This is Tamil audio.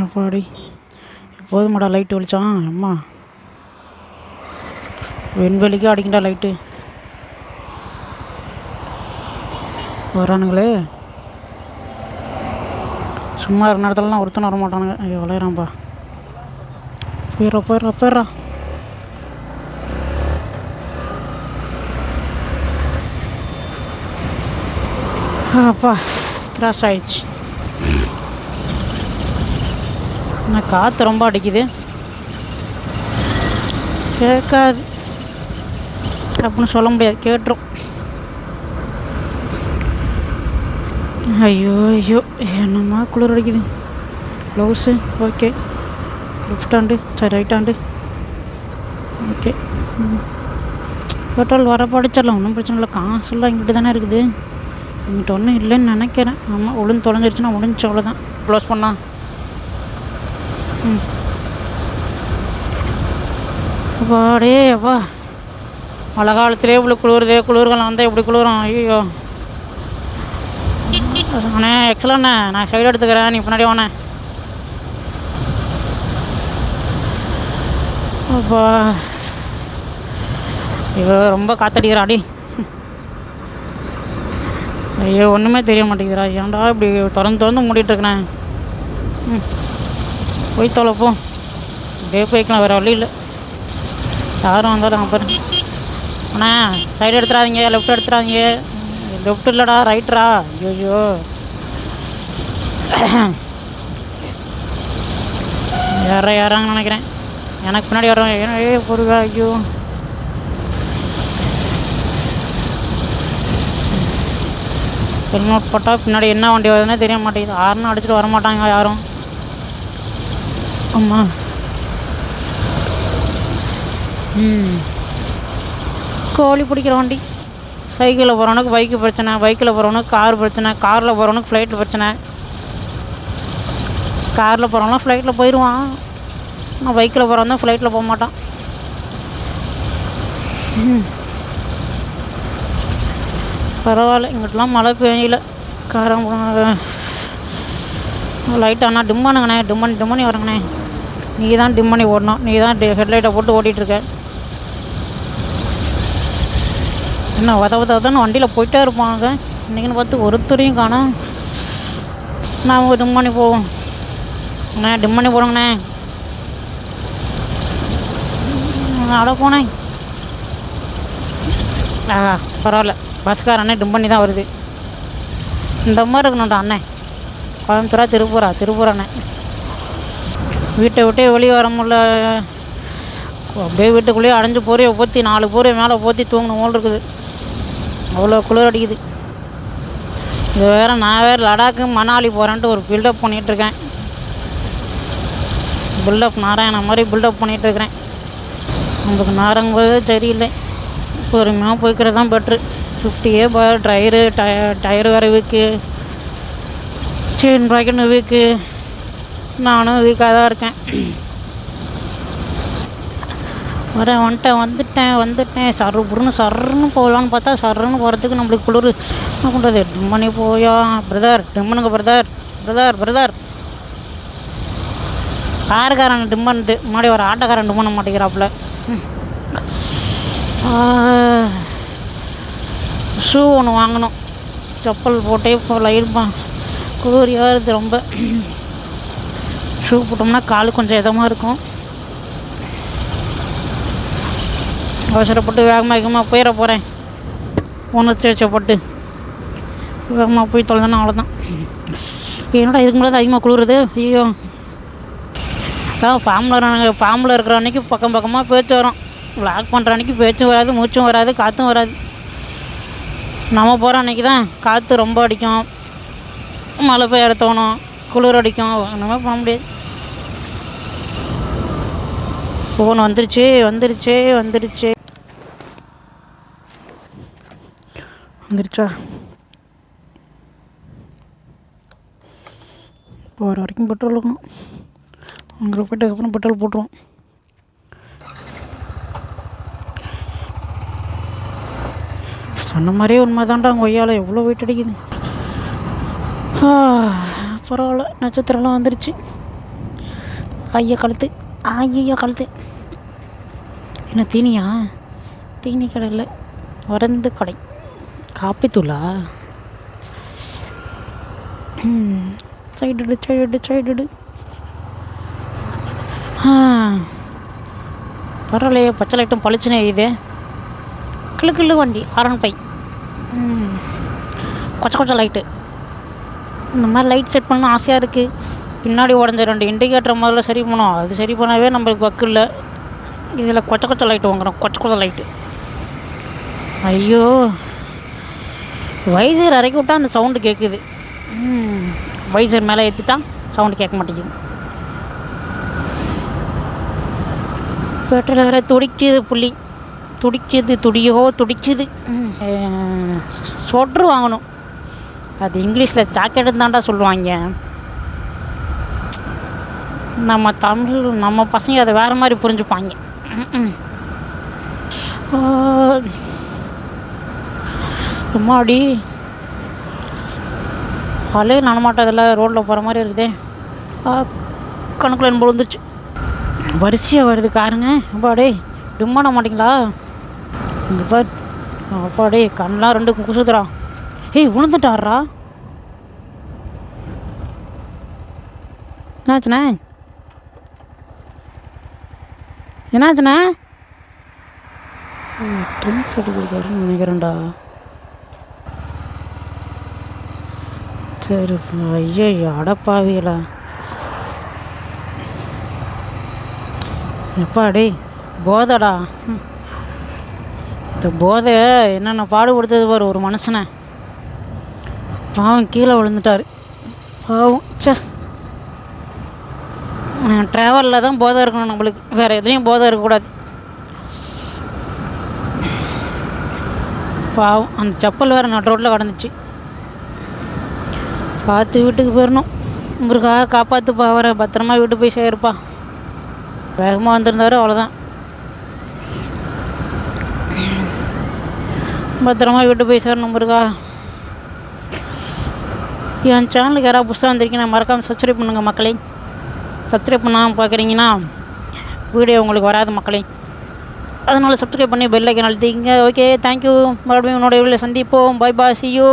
அப்பாடி போதுமாடா லைட்டு வெளிச்சான் அம்மா வெண்வெளிக்கே அடிக்கண்டா லைட்டு வரானுங்களே சும்மா இருந்த நேரத்துலலாம் ஒருத்தனை வர மாட்டானுங்க. ஐயோ விளையாடுறான்ப்பா போயிடுறா அப்பா கிராஸ் ஆயிடுச்சு. ஆனால் காற்று ரொம்ப அடிக்குது கேட்காது அப்படின்னு சொல்ல முடியாது, கேட்டுரும். ஐயோ என்னம்மா குளிர் அடிக்குது. ப்ளவுஸு ஓகே, லெஃப்ட் ஹேண்டு சரி ரைட் ஹேண்டு ஓகே. பெட்ரோல் வர படிச்சிடலாம், ஒன்றும் பிரச்சனை இல்லை. காசுலாம் இங்கிட்டு தானே இருக்குது, இங்கிட்ட ஒன்றும் இல்லைன்னு நினைக்கிறேன். ஆமாம் ஒழுங்கு தொலைஞ்சிருச்சுன்னா முடிஞ்சு அவ்வளோதான். க்ளோஸ் பண்ணா அப்பாடே அப்பா மழை காலத்திலே இப்படி குளிருதே. குளிர்காலம் வந்தால் இப்படி குளிரும். ஐயோ அண்ணே எக்ஸலண்ணே, நான் சைடு எடுத்துக்கிறேன், நீ பின்னாடி வாண்ணே. அப்பா ஐயோ ரொம்ப காத்தடிக்கிறாடி. ஐயோ ஒன்றுமே தெரிய மாட்டேங்கிறா. ஏன்டா இப்படி திறந்து மூடிட்டுருக்கேன். போய் தொலைப்போம், அப்படியே போய்க்கலாம், வேறு வழி இல்லை. யாரும் வந்தாலும் அங்கே பாரு. அண்ணா சைடு எடுத்துடாதீங்க, லெஃப்ட் எடுத்துடாதீங்க. லெஃப்ட் இல்லைடா ரைட்ரா. ஐயோ யாராங்கன்னு நினைக்கிறேன். எனக்கு பின்னாடி வர்றேன். பொருவா ஐயோ ஹெல்மெட் போட்டால் பின்னாடி என்ன வண்டி வருதுன்னே தெரிய மாட்டேங்குது. யாருன்னு அடிச்சுட்டு வரமாட்டாங்க யாரும். அம்மா கோழி பிடிக்கிற வண்டி. சைக்கிளில் போகிறவனுக்கு பைக்கு பிரச்சனை, பைக்கில் போகிறவனுக்கு கார் பிரச்சனை, காரில் போகிறவனுக்கு ஃப்ளைட்டில் பிரச்சனை. காரில் போகிறவங்களாம் ஃப்ளைட்டில் போயிடுவான், ஆனால் பைக்கில் போகிறவன் தான் ஃப்ளைட்டில் போக மாட்டான். பரவாயில்ல, இங்கிட்டலாம் மழை பெய்யல. காரம் லைட் ஆனால் டிம் பண்ணுங்கண்ணே, டிம் பண்ணி வரங்கண்ணே. நீ தான் டிம் பண்ணி ஓடணும், நீ தான் ஹெட்லைட்டை போட்டு ஓட்டிகிட்ருக்க. என்ன உதவுதான் வண்டியில் போயிட்டே இருப்பாங்க. இன்றைக்கின்னு பார்த்து ஒருத்தரையும் காணோம். நான் டிம் பண்ணி போவோம் அண்ணே, டிம் பண்ணி போடுங்கண்ணே. அட போனேன். பரவாயில்ல, பஸ்காரண்ணே டிம் பண்ணி தான் வருது. இந்த மாதிரி இருக்கணும்டா அண்ணே. கோயம்புத்தூரா திருப்பூராண்ணே. வீட்டை விட்டே வெளியே வர முடியல. அப்படியே வீட்டுக்குள்ளேயே அடைஞ்சு போரையை போற்றி 4 போரை மேலே போற்றி தூங்கணும் போல் இருக்குது. அவ்வளோ குளிர் அடிக்குது. இது வேறு நான் லடாக்கு மணாலி போகிறேன்ட்டு ஒரு பில்டப் பண்ணிகிட்ருக்கேன். நாராயண மாதிரி பில்டப் பண்ணிகிட்ருக்கிறேன். நம்மளுக்கு நாரங்கும்போது சரியில்லை. பொறுமையாக போய்க்கிறது தான் பெட்ரு. 50 டயரு வேறு வீக்கு, செயின் ப்ராக்கெட் வீக்கு. நானும் வீக்காக தான் இருக்கேன். வந்துட்டேன். சர்ன்னு போகலான்னு பார்த்தா சர்ன்னு போகிறதுக்கு நம்மளுக்கு குளிர். என்ன பண்ணுறது? டிம் பண்ணி போயா பிரதர், டிம் பண்ணுங்க பிரதர். காருக்காரன் டிம் பண்ணுது, முன்னாடி ஒரு ஆட்டோக்காரன் டிம் பண்ண மாட்டேங்கிறாப்புல. ஷூ ஒன்று வாங்கணும். செப்பல் போட்டே போகலாம். குளிரியாக இருக்குது ரொம்ப. ஷூ போட்டோம்னா கால் கொஞ்சம் இதமாக இருக்கும். அவசரப்பட்டு வேகமாக போயிட போகிறேன். ஒன்று வேகமாக போய் தொலைதானே, அவ்வளோதான். என்னடா இதுக்கு மேலே அதிகமாக குளிருது. ஐயோ ஃபார்மில் இருக்கிற அன்றைக்கி பக்கமாக பேச்சு வரும். விளாக் பண்ணுற அன்றைக்கி பேச்சும் வராது, மூச்சும் வராது, காற்றும் வராது. நம்ம போகிற அன்றைக்கி தான் காற்று ரொம்ப அடிக்கும், மழை பெய்ய தோணும், குளிர் அடிக்கும். ஒன்றுமே பண்ண முடியாது. ஃபோன் வந்துருச்சா? இப்போ வர வரைக்கும் பெட்ரோல் இருக்கணும். அங்கே போய்ட்டு பெட்ரோல் போட்டுருவோம். சொன்ன மாதிரியே உண்மை தான்டா. அங்கே ஒய்யால் எவ்வளோ வெயிட் அடிக்குது. பரவாயில்ல, நட்சத்திரம்லாம் வந்துருச்சு. ஐயோ கழுத்து, ஐயோ கழுத்து. என்ன தீனியா? தீனி கடை இல்லை, மருந்து கடை. காப்பித்தூளா? Side side. பரவாயில்லையே, பச்சை லைட்டும் பளிச்சுனே இது. கிளு வண்டி R15. கொச்ச லைட்டு. இந்த மாதிரி லைட் செட் பண்ண ஆசையாக இருக்குது. பின்னாடி உடஞ்ச 2 இண்டிகேட்டர் முதல்ல சரி பண்ணோம். அது சரி பண்ணவே நம்மளுக்கு வக்கு இல்லை. இதில் கொச்ச லைட்டு வாங்குகிறோம், கொச்ச லைட்டு. ஐயோ, வைசர் இறக்கி விட்டால் அந்த சவுண்டு கேட்குது. வைசர் மேலே ஏற்றிட்டா சவுண்டு கேட்க மாட்டேங்குது. பெட்ரோல் வேறு துடிக்குது, புள்ளி துடிக்குது. சொட்ரு வாங்கணும். அது இங்கிலீஷில் ஜாக்கெட்டு தான்டா சொல்லுவாங்க. நம்ம பசங்க அதை வேறு மாதிரி புரிஞ்சுப்பாங்க. அம்மாடி, அலே நடமாட்டதில்ல, ரோட்டில் போகிற மாதிரி இருக்குதே. கணக்கில் என்பது வந்துருச்சு. வரிசையாக வருது காருங்க. அப்பாடே, டிம்மான மாட்டிங்களா? இங்கே பார், அப்பாடே, கண்ணெலாம் 2 குசுதுரா. ஏய், விழுந்துட்டாரா? என்னாச்சுண்ணே? ட்ரிங்க்ஸ் எடுத்துருக்காருன்னு நினைக்கிறேன்டா. சரி, ஐயோ அடப்பாவியலா. எப்பாடே, போதைடா. இந்த போதை என்னென்ன பாடுபடுத்தது பாரு ஒரு மனுஷனை. பாவம், கீழே விழுந்துட்டார். பாவம். ட்ராவலில் தான் போதை இருக்கணும் நம்மளுக்கு, வேறு எதுலேயும் போதை இருக்கக்கூடாது. பாவம், அந்த செப்பல் வேறு நடு ரோட்டில் கடந்துச்சு. பார்த்து வீட்டுக்கு போயிடணும். முருகா காப்பாற்றுப்பா, வர பத்திரமா வீட்டு போய் சேருப்பா. வேகமாக வந்திருந்தாரு, அவ்வளோதான். பத்திரமா வீட்டு போய் சேரணும் முருகா. என் சேனலுக்கு யாராவது புதுசாக வந்திருக்கீங்கன்னா மறக்காமல் சப்ஸ்கிரைப் பண்ணுங்கள் மக்களே. சப்ஸ்கிரைப் பண்ணாமல் பார்க்குறீங்கன்னா வீடியோ உங்களுக்கு வராது மக்களே. அதனால் சப்ஸ்கிரைப் பண்ணி பெல் ஐக்கன் அழுத்திங்க. Okay, thank you. மறுபடியும் என்னோட வீடியோவில் சந்திப்போம். Bye bye, see you.